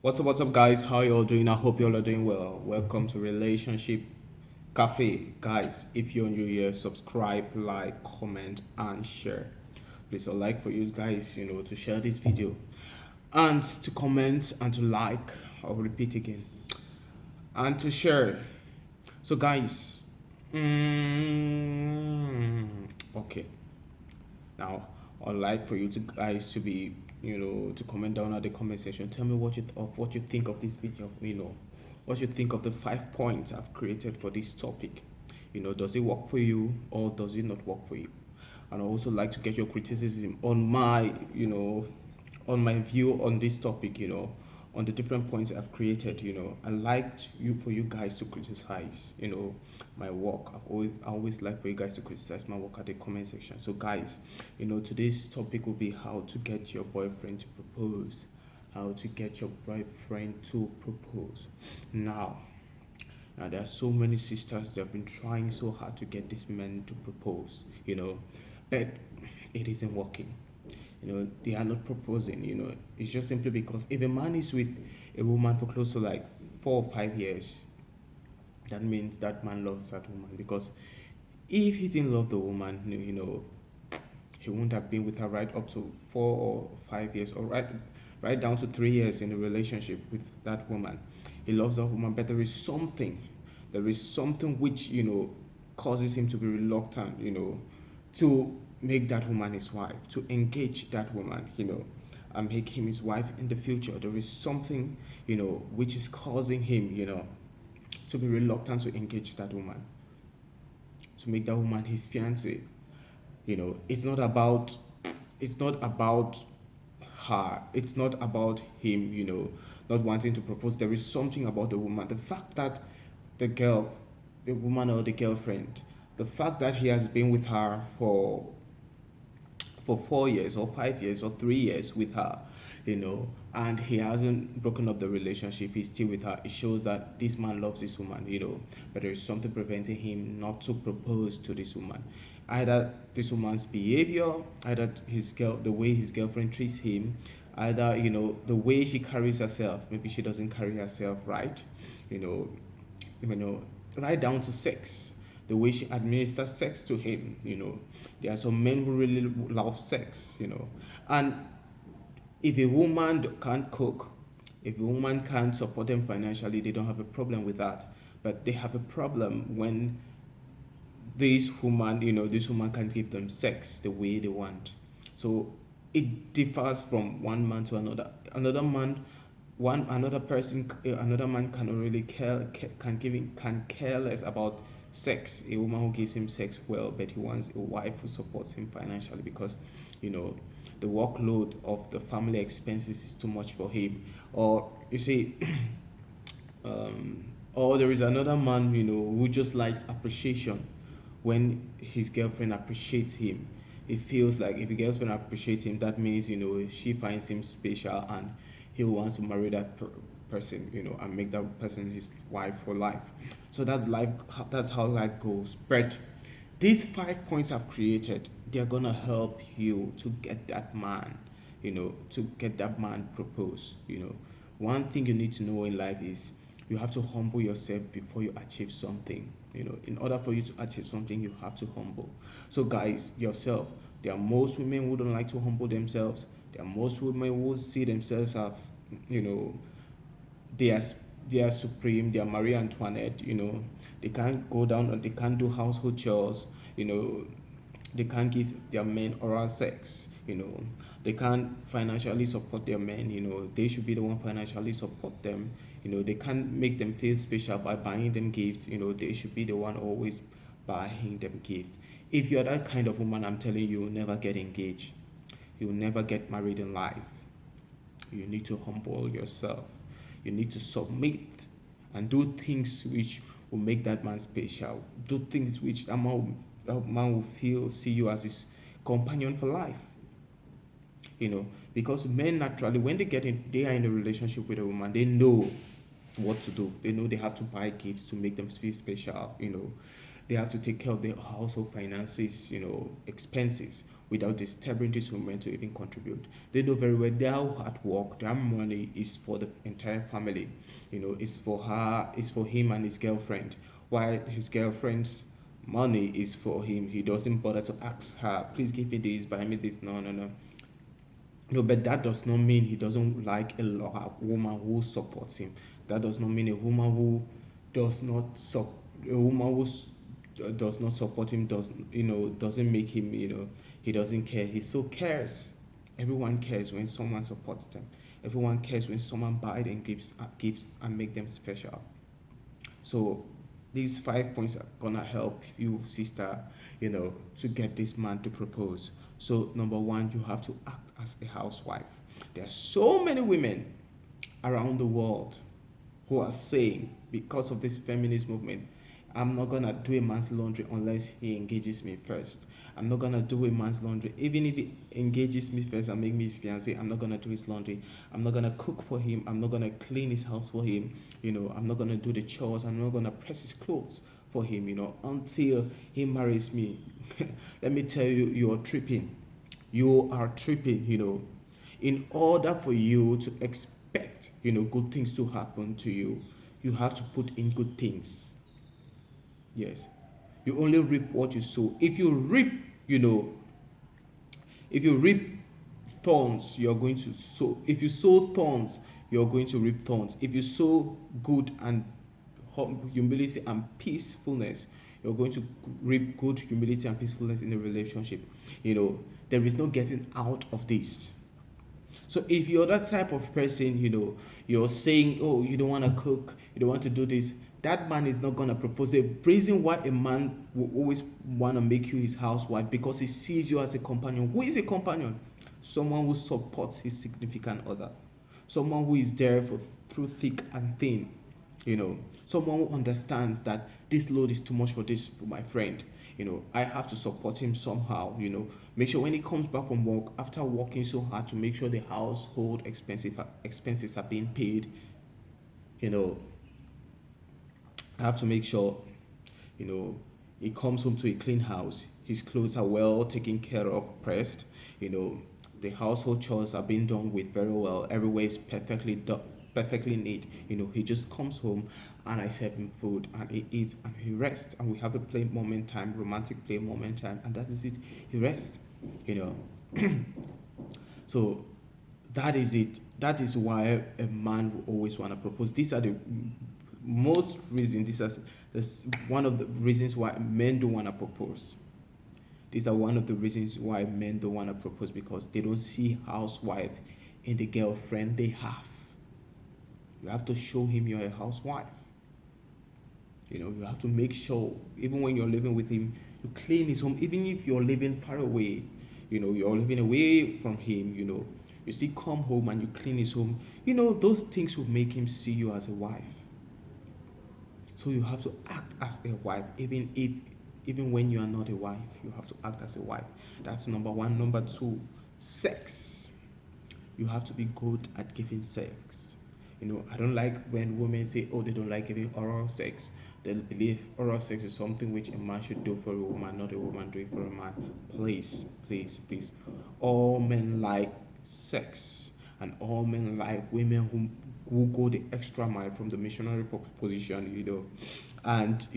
What's up, guys? How you all doing? I hope you all are doing well. Welcome to Relationship Cafe, guys. If you're new here, subscribe, like, comment, and share. Please, I'd like for you guys, to share this video and to comment and to like. I'll repeat again and to share. So, guys, okay. Now, I'd like for you to guys to be, to comment down at the comment section. Tell me what you think of this video. What you think of the 5 points I've created for this topic. Does it work for you or does it not work for you? And I also like to get your criticism on my view on this topic. On the different points I've created. I liked for you guys to criticize. My work. I always like for you guys to criticize my work at the comment section. So guys, today's topic will be how to get your boyfriend to propose. How to get your boyfriend to propose. Now there are so many sisters that have been trying so hard to get this man to propose, but it isn't working. They are not proposing. It's just simply because if a man is with a woman for close to like 4 or 5 years, that means that man loves that woman. Because if he didn't love the woman, he wouldn't have been with her right up to 4 or 5 years, or right down to 3 years in a relationship with that woman. He loves that woman, but there is something which causes him to be reluctant, to make that woman his wife, to engage that woman, and make him his wife in the future. There is something, which is causing him, to be reluctant to engage that woman, to make that woman his fiance. It's not about her. It's not about him, not wanting to propose. There is something about the woman. The fact that the girl, the woman or the girlfriend, the fact that he has been with her for 4 years or 5 years or 3 years with her, and he hasn't broken up the relationship, he's still with her. It shows that this man loves this woman, but there is something preventing him not to propose to this woman. Either this woman's behavior, either the way his girlfriend treats him, either the way she carries herself. Maybe she doesn't carry herself right, you know, you know, right down to sex, the way she administers sex to him. There are some men who really love sex, and if a woman can't cook, if a woman can't support them financially, they don't have a problem with that. But they have a problem when this woman can give them sex the way they want. So it differs from one man to another. Another man cannot really can care less about sex. A woman who gives him sex well, but he wants a wife who supports him financially, because you know the workload of the family expenses is too much for him. Or you see, or there is another man, who just likes appreciation. When his girlfriend appreciates him, it feels like if his girlfriend appreciates him, that means she finds him special, and he wants to marry that person, and make that person his wife for life. So that's life. That's how life goes. But these 5 points I've created, they're gonna help you to get that man, to get that man propose. One thing you need to know in life is you have to humble yourself before you achieve something. In order for you to achieve something, you have to humble. So, guys, yourself, there are most women who don't like to humble themselves. There are most women who see themselves as, you know, they are they are supreme. They are Marie Antoinette. They can't go down, or they can't do household chores. You know, they can't give their men oral sex. They can't financially support their men. They should be the one financially support them. They can't make them feel special by buying them gifts. They should be the one always buying them gifts. If you're that kind of woman, I'm telling you, you'll never get engaged. You'll never get married in life. You need to humble yourself. You need to submit and do things which will make that man special. Do things which that man will see you as his companion for life. Because men naturally, when they are in a relationship with a woman, they know what to do. They know they have to buy gifts to make them feel special. They have to take care of their household finances, expenses without disturbing this woman to even contribute. They know very well their hard work, their money is for the entire family. It's for her, it's for him and his girlfriend. While his girlfriend's money is for him, he doesn't bother to ask her, please give me this, buy me this. No, no, no. No, but that does not mean he doesn't like a woman who supports him. That does not mean a woman who does not sup a woman who does not support him doesn't make him, he doesn't care. He still cares. Everyone cares when someone supports them. Everyone cares when someone buys and gives gifts and make them special. So these 5 points are gonna help you, sister, to get this man to propose. So number one, you have to act as a housewife. There are so many women around the world who are saying, because of this feminist movement, I'm not gonna do a man's laundry unless he engages me first. I'm not gonna do a man's laundry. Even if he engages me first and make me his fiance, I'm not gonna do his laundry. I'm not gonna cook for him. I'm not gonna clean his house for him. I'm not gonna do the chores. I'm not gonna press his clothes for him, until he marries me. Let me tell you, you are tripping. You are tripping, In order for you to expect, good things to happen to you have to put in good things. Yes. You only reap what you sow. You know, if you reap thorns, you're going to sow. If you sow thorns, you're going to reap thorns. If you sow good and humility and peacefulness, you're going to reap good humility and peacefulness in a relationship. There is no getting out of this. So if you're that type of person, you're saying, oh, you don't want to cook, you don't want to do this, that man is not going to propose. The reason why a man will always want to make you his housewife, because he sees you as a companion. Who is a companion? Someone who supports his significant other. Someone who is there through thick and thin. Someone who understands that this load is too much for my friend. I have to support him somehow. Make sure when he comes back from work, after working so hard to make sure the household expenses are being paid, I have to make sure, he comes home to a clean house. His clothes are well taken care of, pressed. The household chores are being done with very well. Everywhere is perfectly done, perfectly neat. He just comes home and I serve him food and he eats and he rests and we have a play moment time, romantic play moment time, and that is it. He rests. So that is it. That is why a man will always want to propose. These are the most reasons. This is one of the reasons why men don't want to propose. These are one of the reasons why men don't want to propose, because they don't see housewife in the girlfriend they have. You have to show him you're a housewife. You have to make sure, even when you're living with him, you clean his home. Even if you're living far away, you're living away from him, you still come home and you clean his home. Those things will make him see you as a wife. So you have to act as a wife, even when you are not a wife, you have to act as a wife. That's number one. Number two, sex. You have to be good at giving sex. I don't like when women say, oh, they don't like giving oral sex. They believe oral sex is something which a man should do for a woman, not a woman doing for a man. Please, please, please. All men like sex, and all men like women who go the extra mile from the missionary position, and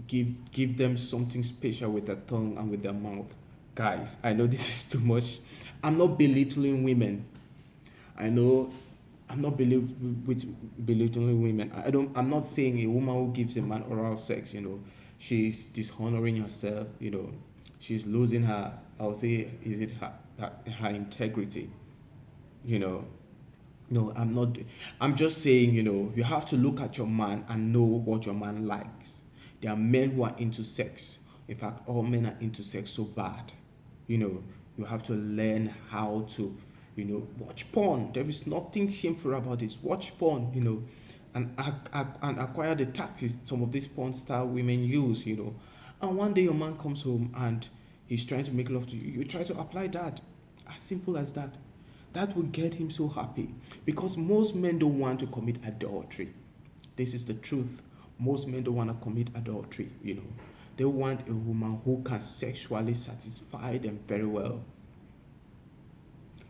give them something special with their tongue and with their mouth. Guys, I know this is too much. I'm not belittling women. I know I'm not belittling women. I'm not saying a woman who gives a man oral sex, she's dishonoring herself, she's losing her, I'll say, is it her integrity, No, I'm not. I'm just saying, you have to look at your man and know what your man likes. There are men who are into sex. In fact, all men are into sex so bad. You have to learn how to, watch porn. There is nothing shameful about this. Watch porn, and acquire the tactics some of these porn style women use, And one day your man comes home and he's trying to make love to you. You try to apply that. As simple as that. That will get him so happy, because most men don't want to commit adultery. This is the truth. Most men don't want to commit adultery. They want a woman who can sexually satisfy them very well.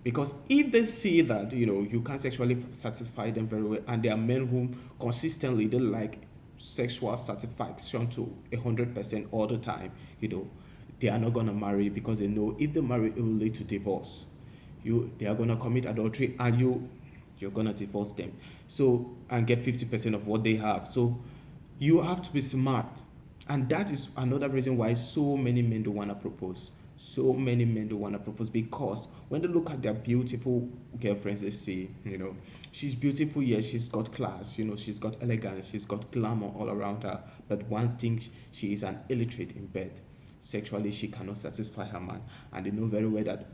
Because if they see that you can sexually satisfy them very well, and there are men who consistently they like sexual satisfaction to 100% all the time, they are not gonna marry, because they know if they marry it will lead to divorce. They are gonna commit adultery, and you're gonna divorce them. So, and get 50% of what they have. So you have to be smart. And that is another reason why so many men don't want to propose. So many men don't want to propose, because when they look at their beautiful girlfriends, they see, she's beautiful, yes, she's got class, she's got elegance, she's got glamour all around her. But one thing, she is an illiterate in bed. Sexually, she cannot satisfy her man. And they know very well that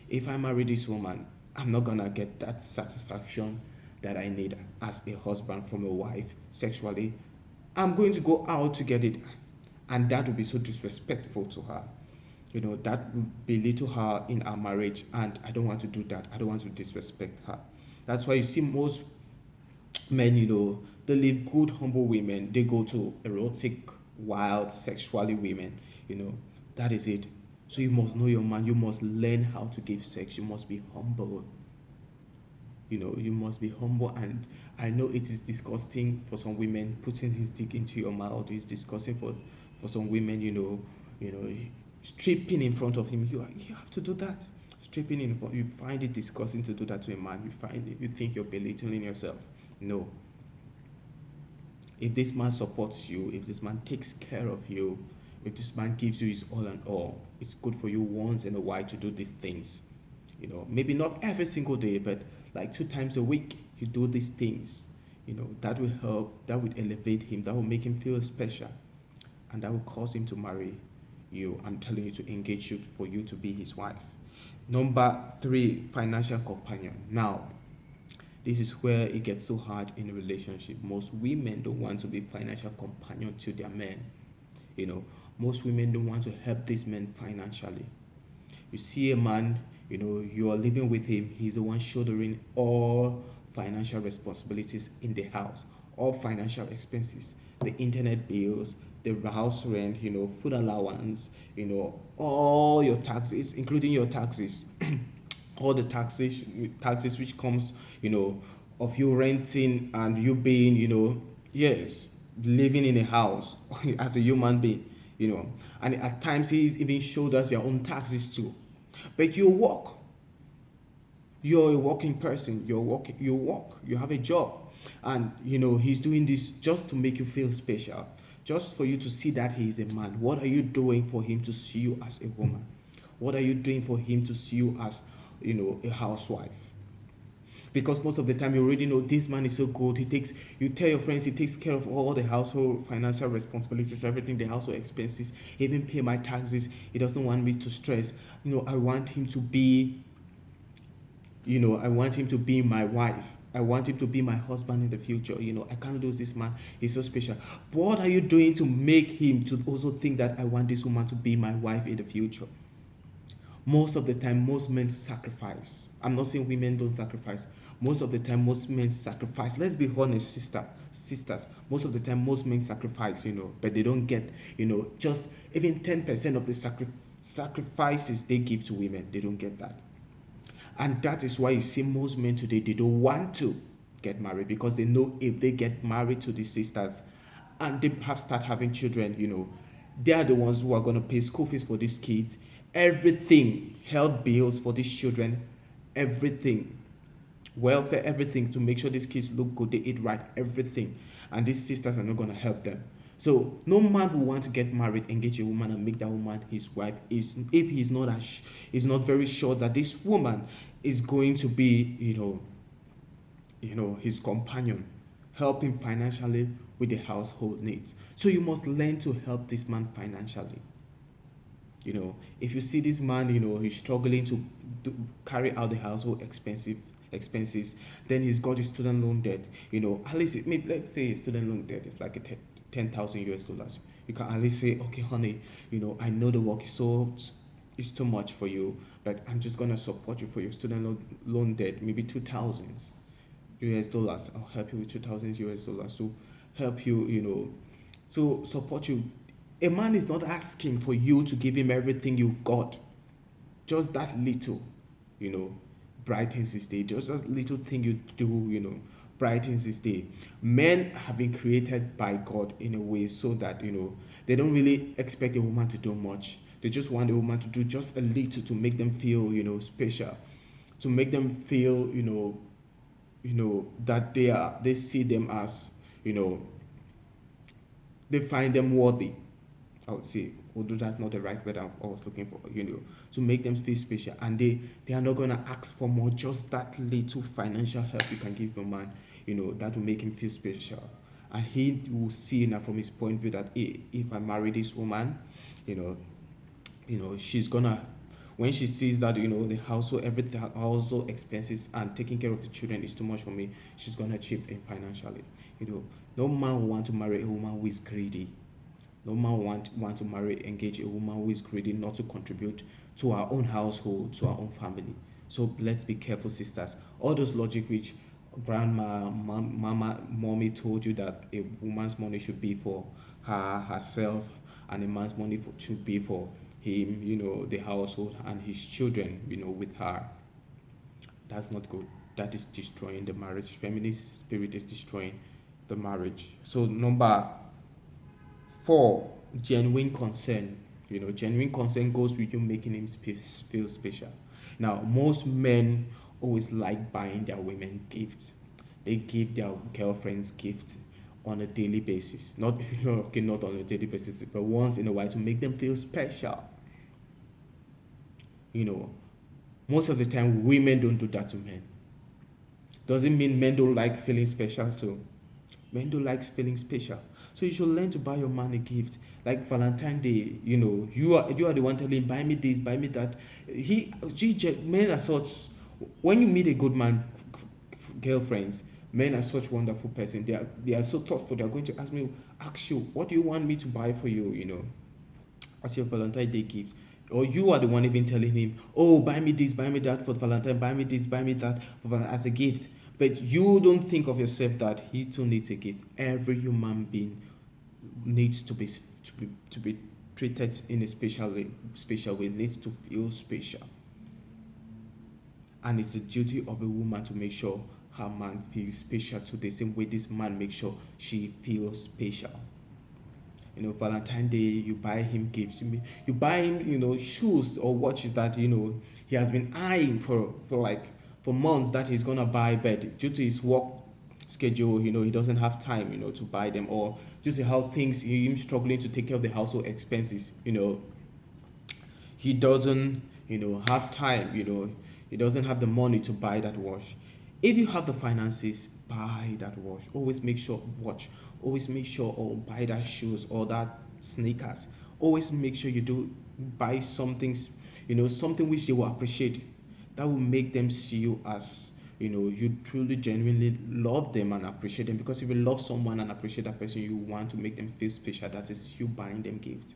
if I marry this woman, I'm not gonna get that satisfaction that I need as a husband from a wife sexually. I'm going to go out to get it. And that would be so disrespectful to her. That would belittle her in our marriage. And I don't want to do that. I don't want to disrespect her. That's why you see most men, they leave good, humble women. They go to erotic, wild, sexually women. That is it. So you must know your man. You must learn how to give sex. You must be humble. You must be humble. And I know it is disgusting for some women putting his dick into your mouth. It's disgusting for some women, stripping in front of him. You have to do that. Stripping in front, you find it disgusting to do that to a man. You think you're belittling yourself. No. If this man supports you, if this man takes care of you, if this man gives you his all and all, it's good for you once in a while to do these things. Maybe not every single day, but like 2 times a week, you do these things. That will help, that will elevate him, that will make him feel special, and that will cause him to marry you. I'm telling you, to engage you for you to be his wife. Number 3, financial companion. Now, this is where it gets so hard in a relationship. Most women don't want to be financial companion to their men. Most women don't want to help these men financially. You see a man, you are living with him, he's the one shouldering all financial responsibilities in the house, all financial expenses, the internet bills, the house rent, food allowance, all your taxes, including your taxes, all the taxes which comes, of you renting and you being, yes, living in a house as a human being, and at times he even showed us your own taxes too. But you work, you're a working person, you have a job, and he's doing this just to make you feel special, just for you to see that he is a man. What are you doing for him to see you as a woman? What are you doing for him to see you as a housewife? Because most of the time you already know this man is so good. You tell your friends he takes care of all the household financial responsibilities, everything, the household expenses, he even pay my taxes. He doesn't want me to stress. I want him to be, I want him to be my wife. I want him to be my husband in the future. I can't lose this man. He's so special. But what are you doing to make him to also think that I want this woman to be my wife in the future? Most of the time, most men sacrifice. I'm not saying women don't sacrifice. Most of the time, most men sacrifice. Let's be honest, sisters. Most of the time, most men sacrifice, but they don't get, just even 10% of the sacrifices they give to women. They don't get that. And that is why you see most men today, they don't want to get married, because they know if they get married to these sisters and they start having children, they are the ones who are going to pay school fees for these kids, everything, health bills for these children, everything, welfare, everything, to make sure these kids look good, they eat right, everything. And these sisters are not going to help them. So no man who wants to get married, engage a woman, and make that woman his wife, is if he's not very sure that this woman is going to be, his companion, help him financially with the household needs. So you must learn to help this man financially. If you see this man, he's struggling to carry out the household expenses, then he's got his student loan debt. At least maybe let's say his student loan debt is like a 10,000 US dollars. You can at least say, okay, honey, I know the work is too much for you, but I'm just gonna support you for your student loan debt, maybe 2,000 US dollars. I'll help you with 2,000 US dollars to help you, to support you A man is not asking for you to give him everything you've got. Just that little, you know, brightens his day. Just that little thing you do, brightens his day. Men have been created by God in a way so that, they don't really expect a woman to do much. They just want a woman to do just a little to make them feel, special, to make them feel, that they see them as, you know, they find them worthy. I would say, although that's not the right word I was looking for, to make them feel special. And they are not going to ask for more, just that little financial help you can give your man, that will make him feel special. And he will see now from his point of view that, hey, if I marry this woman, you know, she's gonna, when she sees that, the household, everything, household expenses and taking care of the children is too much for me, she's gonna chip in financially. No man will want to marry a woman who is greedy. No man want to marry, engage a woman who is greedy, not to contribute to our own household, to our own family. So let's be careful, sisters. All those logic which grandma, mama, mommy told you that a woman's money should be for herself, and a man's money should be for him, the household and his children, with her. That's not good. That is destroying the marriage. Feminist spirit is destroying the marriage. So number 4, genuine concern. Genuine concern goes with you making him feel special. Now, most men always like buying their women gifts. They give their girlfriends gifts on a daily basis. Not okay, not on a daily basis, but once in a while to make them feel special. You know, most of the time women don't do that to men. Doesn't mean men don't like feeling special too. Men don't like feeling special. So you should learn to buy your man a gift. Like Valentine Day, you are the one telling him, buy me this, buy me that. Men are such. When you meet a good man, girlfriends, men are such wonderful person. They are so thoughtful. They are going to ask you, what do you want me to buy for you? As your Valentine Day gift. Or you are the one even telling him, oh, buy me this, buy me that for Valentine, buy me this, buy me that as a gift. But you don't think of yourself that he too needs a gift. Every human being needs to be treated in a special way, needs to feel special. And it's the duty of a woman to make sure her man feels special too, the same way this man makes sure she feels special. Valentine Day, you buy him gifts. You buy him, shoes or watches that he has been eyeing for months that he's gonna buy, but due to his work schedule, he doesn't have time, to buy them, or due to how things him struggling to take care of the household expenses, he doesn't, have time, he doesn't have the money to buy that watch. If you have the finances, buy that watch. Always make sure watch. Always make sure or buy that shoes or that sneakers. Always make sure you do buy something, something which they will appreciate. That will make them see you as you truly genuinely love them and appreciate them. Because if you love someone and appreciate that person, you want to make them feel special. That is you buying them gifts,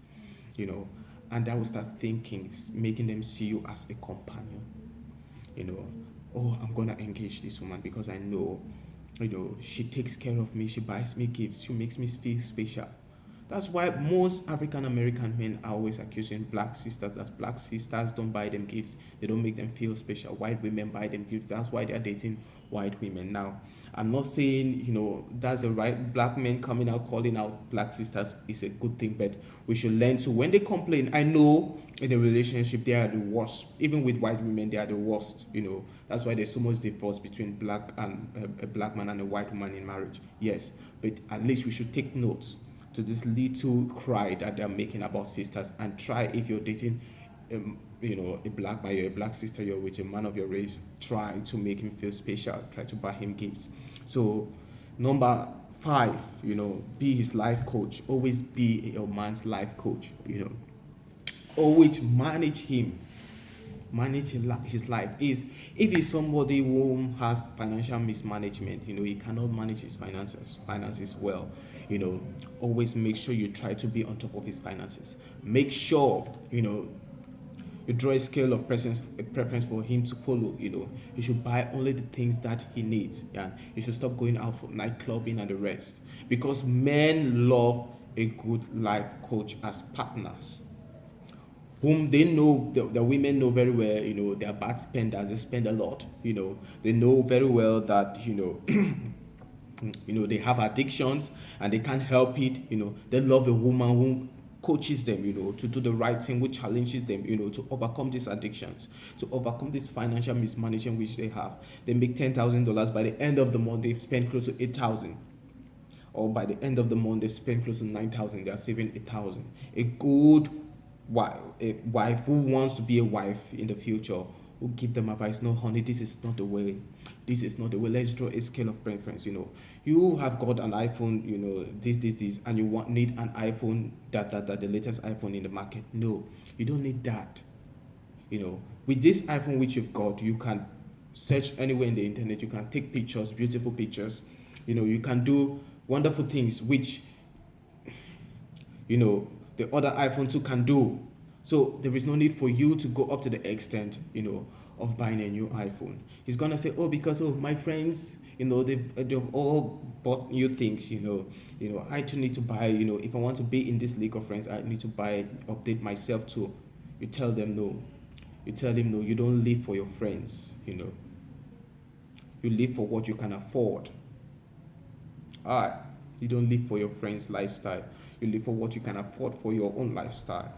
and that will start thinking, making them see you as a companion. you know oh, I'm gonna engage this woman because I know, she takes care of me, she buys me gifts, she makes me feel special. That's why most African American men are always accusing black sisters that black sisters don't buy them gifts, they don't make them feel special. White women buy them gifts, that's why they're dating white women. Now, I'm not saying, that's a right. Black men coming out calling out black sisters is a good thing, but we should learn to, when they complain, I know in a relationship they are the worst. Even with white women, they are the worst. That's why there's so much divorce between black and a black man and a white woman in marriage. Yes, but at least we should take notes to this little cry that they're making about sisters, and try, if you're dating a black man, you're a black sister, you're with a man of your race, try to make him feel special, try to buy him gifts. So number 5, be his life coach. Always be your man's life coach. Always manage his life. Is if he's somebody who has financial mismanagement, he cannot manage his finances well, always make sure you try to be on top of his finances. Make sure you draw a scale of preference for him to follow. You should buy only the things that he needs. Yeah, you should stop going out for night clubbing and the rest, because men love a good life coach as partners, whom they know, the women know very well, they're bad spenders, they spend a lot, they know very well that, they have addictions and they can't help it. They love a woman who coaches them, to do the right thing, who challenges them, to overcome these addictions, to overcome this financial mismanagement which they have. They make $10,000. By the end of the month, they've spent close to 8,000. Or by the end of the month, they've spent close to 9,000. They are saving 8,000. A good wife, who wants to be a wife in the future, will give them advice. No, honey, this is not the way. This is not the way. Let's draw a scale of preference. You have got an iPhone, this, and you need an iPhone that the latest iPhone in the market. No, you don't need that. With this iPhone which you've got, you can search anywhere in the internet. You can take pictures, beautiful pictures. You can do wonderful things which the other iPhone 2 can do. So there is no need for you to go up to the extent, of buying a new iPhone. He's gonna say, oh, because my friends, they've all bought new things, I too need to buy, if I want to be in this league of friends, I need to buy, update myself too. You tell them no. You tell him no, you don't live for your friends, You live for what you can afford. Alright. You don't live for your friend's lifestyle. You live for what you can afford for your own lifestyle.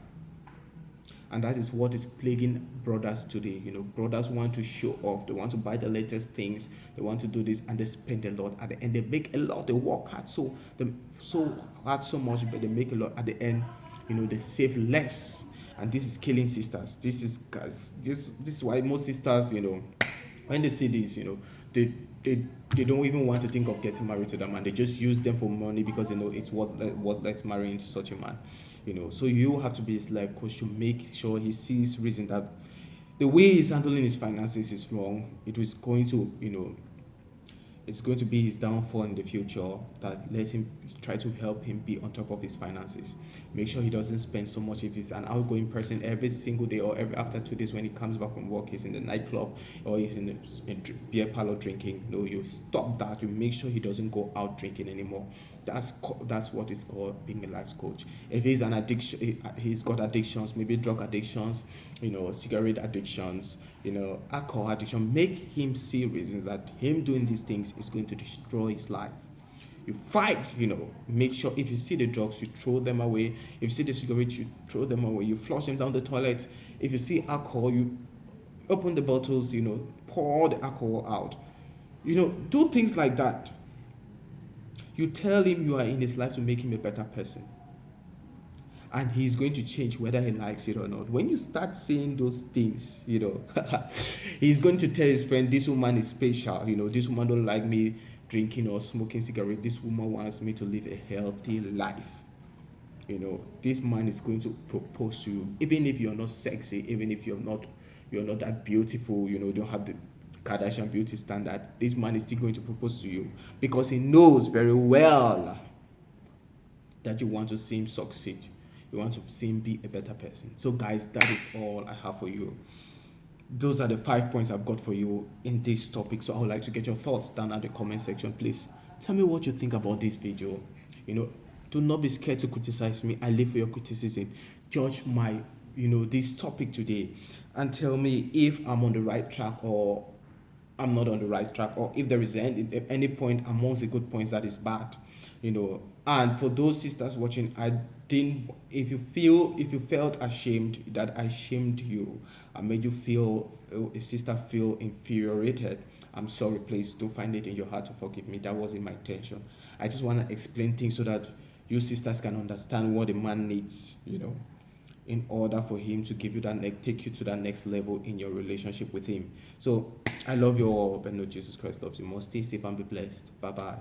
And that is what is plaguing brothers today. Brothers want to show off. They want to buy the latest things. They want to do this, and they spend a lot. At the end, they make a lot. They work hard, so hard so much, but they make a lot. At the end, they save less. And this is killing sisters. This is why most sisters, when they see this, they they don't even want to think of getting married to that man. They just use them for money because they know it's worthless marrying to such a man. So you have to be his life coach to make sure he sees reason that the way he's handling his finances is wrong. It is going to, it's going to be his downfall in the future. That lets him try to help him be on top of his finances. Make sure he doesn't spend so much. If he's an outgoing person, every single day or every after 2 days when he comes back from work, he's in the nightclub or he's in the beer parlor drinking. No, you stop that. You make sure he doesn't go out drinking anymore. That's what is called being a life coach. If he's an addiction, he's got addictions, maybe drug addictions, cigarette addictions, alcohol addiction. Make him see reasons that him doing these things is going to destroy his life. You fight, make sure if you see the drugs, you throw them away. If you see the cigarettes, you throw them away. You flush them down the toilet. If you see alcohol, you open the bottles, pour the alcohol out. Do things like that. You tell him you are in his life to make him a better person. And he's going to change whether he likes it or not. When you start saying those things, he's going to tell his friend, this woman is special. This woman don't like me drinking or smoking cigarette. This woman wants me to live a healthy life. This man is going to propose to you, even if you're not sexy, even if you're not that beautiful, don't have the Kardashian beauty standard. This man is still going to propose to you because he knows very well that you want to see him succeed. You want to see him be a better person. So guys, that is all I have for you. Those are the 5 points I've got for you in this topic. So I would like to get your thoughts down at the comment section. Please tell me what you think about this video. Do not be scared to criticize me. I live for your criticism. Judge my this topic today and tell me if I'm on the right track or I'm not on the right track, or if there is any point amongst the good points that is bad. And for those sisters watching, if you felt ashamed that I shamed you, I made you feel, a sister feel infuriated, I'm sorry. Please don't find it in your heart to forgive me. That wasn't my intention. I just want to explain things so that you sisters can understand what a man needs, in order for him to give you take you to that next level in your relationship with him. So I love you all, but no, Jesus Christ loves you more. Stay safe and be blessed. Bye bye.